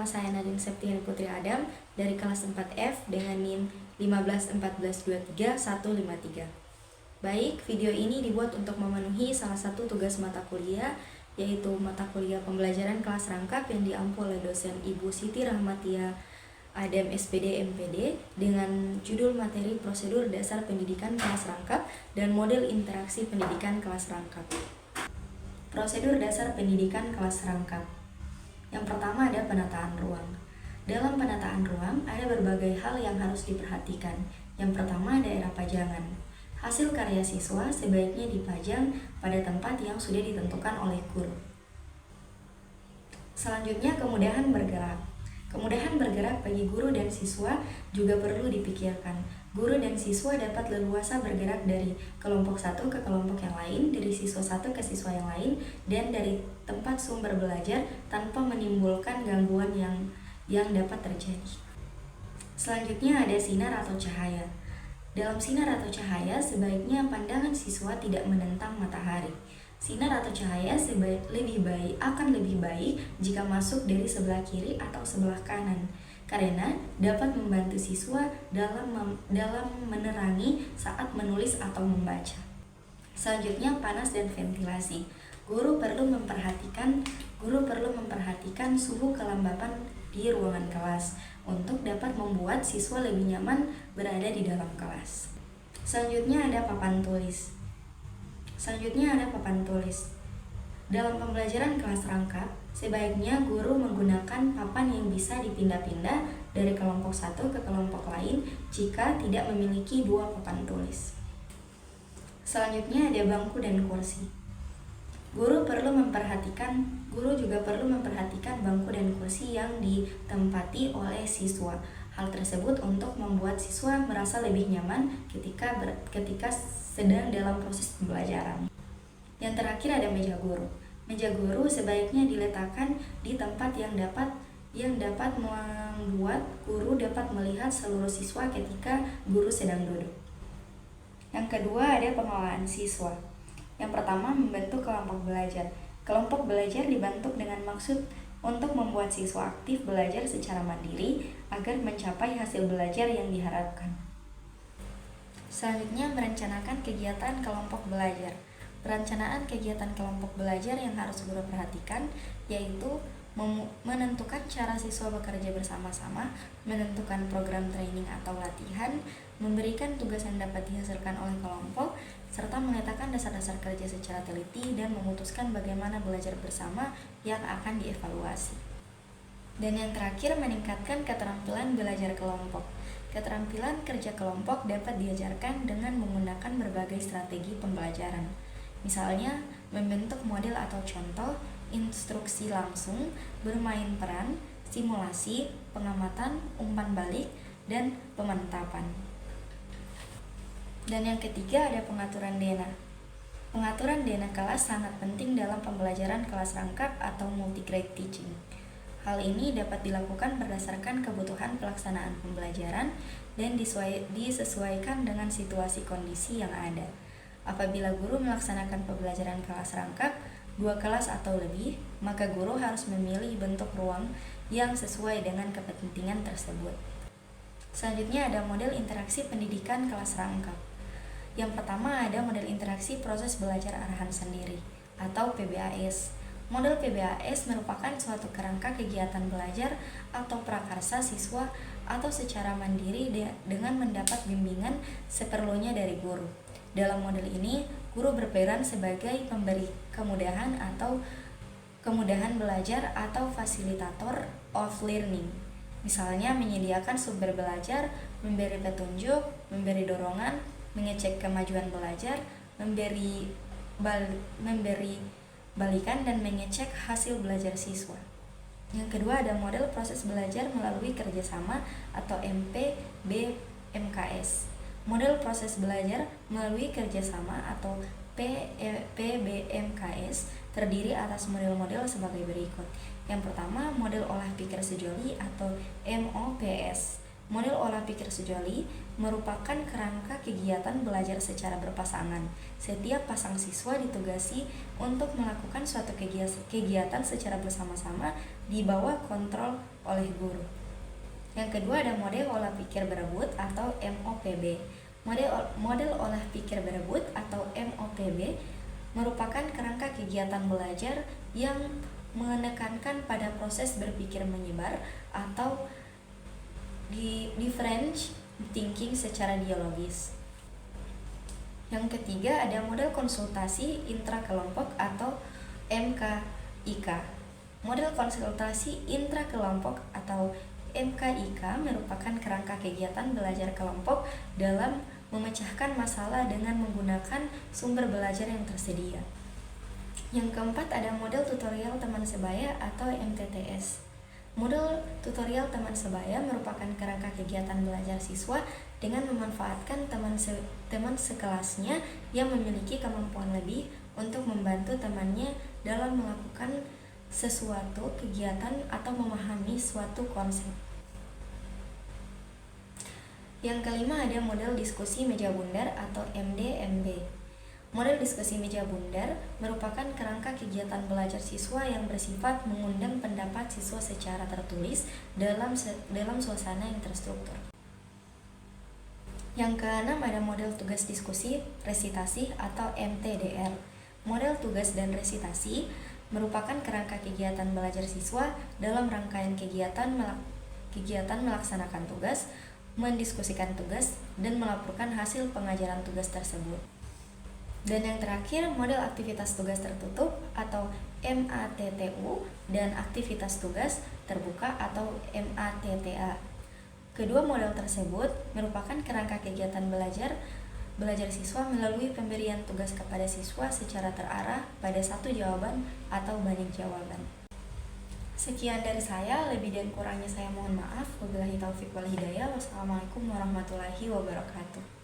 saya Nadine Septiani Putri Adam dari kelas 4F dengan NIM 1514153. Baik, video ini dibuat untuk memenuhi salah satu tugas mata kuliah, yaitu mata kuliah pembelajaran kelas rangkap yang diampu oleh dosen Ibu Siti Rahmatia Adam SPD MPD dengan judul materi prosedur dasar pendidikan kelas rangkap dan model interaksi pendidikan kelas rangkap. Prosedur dasar pendidikan kelas rangkap. Yang pertama ada penataan ruang. Dalam penataan ruang ada berbagai hal yang harus diperhatikan. Yang pertama daerah pajangan. Hasil karya siswa sebaiknya dipajang pada tempat yang sudah ditentukan oleh guru. Selanjutnya kemudahan bergerak. Kemudahan bergerak bagi guru dan siswa juga perlu dipikirkan. Guru dan siswa dapat leluasa bergerak dari kelompok satu ke kelompok yang lain, dari siswa satu ke siswa yang lain, dan dari tempat sumber belajar tanpa menimbulkan gangguan yang dapat terjadi. Selanjutnya ada sinar atau cahaya. Dalam sinar atau cahaya, sebaiknya pandangan siswa tidak menentang matahari. Sinar atau cahaya akan lebih baik jika masuk dari sebelah kiri atau sebelah kanan, karena dapat membantu siswa dalam menerangi saat menulis atau membaca. Selanjutnya panas dan ventilasi. Guru perlu memperhatikan suhu kelembapan di ruangan kelas untuk dapat membuat siswa lebih nyaman berada di dalam kelas. Selanjutnya ada papan tulis. Dalam pembelajaran kelas rangkap, sebaiknya guru menggunakan papan yang bisa dipindah-pindah dari kelompok satu ke kelompok lain jika tidak memiliki dua papan tulis. Selanjutnya ada bangku dan kursi. Guru juga perlu memperhatikan bangku dan kursi yang ditempati oleh siswa. Hal tersebut untuk membuat siswa merasa lebih nyaman ketika sedang dalam proses pembelajaran. Yang terakhir ada meja guru. Meja guru sebaiknya diletakkan di tempat yang dapat membuat guru dapat melihat seluruh siswa ketika guru sedang duduk. Yang kedua ada pengelolaan siswa. Yang pertama, membentuk kelompok belajar. Kelompok belajar dibentuk dengan maksud untuk membuat siswa aktif belajar secara mandiri agar mencapai hasil belajar yang diharapkan. Selanjutnya, merencanakan kegiatan kelompok belajar. Perencanaan kegiatan kelompok belajar yang harus guru perhatikan yaitu menentukan cara siswa bekerja bersama-sama, menentukan program training atau latihan, memberikan tugas yang dapat dihasilkan oleh kelompok, serta meletakkan dasar-dasar kerja secara teliti dan memutuskan bagaimana belajar bersama yang akan dievaluasi. Dan yang terakhir, meningkatkan keterampilan belajar kelompok. Keterampilan kerja kelompok dapat diajarkan dengan menggunakan berbagai strategi pembelajaran. Misalnya, membentuk model atau contoh, instruksi langsung, bermain peran, simulasi, pengamatan, umpan balik, dan pemantapan. Dan yang ketiga ada pengaturan dena. Pengaturan dena kelas sangat penting dalam pembelajaran kelas rangkap atau multi-grade teaching. Hal ini dapat dilakukan berdasarkan kebutuhan pelaksanaan pembelajaran dan disesuaikan dengan situasi kondisi yang ada. Apabila guru melaksanakan pembelajaran kelas rangkap 2 kelas atau lebih, maka guru harus memilih bentuk ruang yang sesuai dengan kepentingan tersebut. Selanjutnya ada model interaksi pendidikan kelas rangkap. Yang pertama ada model interaksi proses belajar arahan sendiri atau PBAS. Model PBAS merupakan suatu kerangka kegiatan belajar atau prakarsa siswa atau secara mandiri dengan mendapat bimbingan seperlunya dari guru. Dalam model ini, guru berperan sebagai pemberi kemudahan belajar atau fasilitator of learning. Misalnya menyediakan sumber belajar, memberi petunjuk, memberi dorongan, mengecek kemajuan belajar, memberi balikan dan mengecek hasil belajar siswa. Yang kedua ada model proses belajar melalui kerjasama atau MPBMKS. Model proses belajar melalui kerjasama atau PBMKS terdiri atas model-model sebagai berikut. Yang pertama, model olah pikir sejoli atau MOPS. Model olah pikir sejoli merupakan kerangka kegiatan belajar secara berpasangan. Setiap pasang siswa ditugasi untuk melakukan suatu kegiatan secara bersama-sama di bawah kontrol oleh guru. Yang kedua ada model olah pikir berebut atau MOPB. Model olah pikir berebut atau MOPB merupakan kerangka kegiatan belajar yang menekankan pada proses berpikir menyebar atau difference thinking secara dialogis. Yang ketiga ada model konsultasi intrakelompok atau MKIK. Model konsultasi intrakelompok atau MKIK merupakan kerangka kegiatan belajar kelompok dalam memecahkan masalah dengan menggunakan sumber belajar yang tersedia. Yang keempat ada model tutorial teman sebaya atau MTTS. Model tutorial teman sebaya merupakan kerangka kegiatan belajar siswa dengan memanfaatkan teman sekelasnya yang memiliki kemampuan lebih untuk membantu temannya dalam melakukan sesuatu kegiatan atau memahami suatu konsep. Yang kelima ada model diskusi meja bundar atau MDMB. Model diskusi meja bundar merupakan kerangka kegiatan belajar siswa yang bersifat mengundang pendapat siswa secara tertulis dalam suasana yang terstruktur. Yang keenam ada model tugas diskusi resitasi atau MTDR. Model tugas dan resitasi merupakan kerangka kegiatan belajar siswa dalam rangkaian kegiatan melaksanakan tugas, mendiskusikan tugas, dan melaporkan hasil pengajaran tugas tersebut. Dan yang terakhir, model aktivitas tugas tertutup atau MATTU dan aktivitas tugas terbuka atau MATTA. Kedua model tersebut merupakan kerangka kegiatan belajar siswa melalui pemberian tugas kepada siswa secara terarah pada satu jawaban atau banyak jawaban. Sekian dari saya, lebih dan kurangnya saya mohon maaf. Wabillahi taufiq wal hidayah. Wassalamualaikum warahmatullahi wabarakatuh.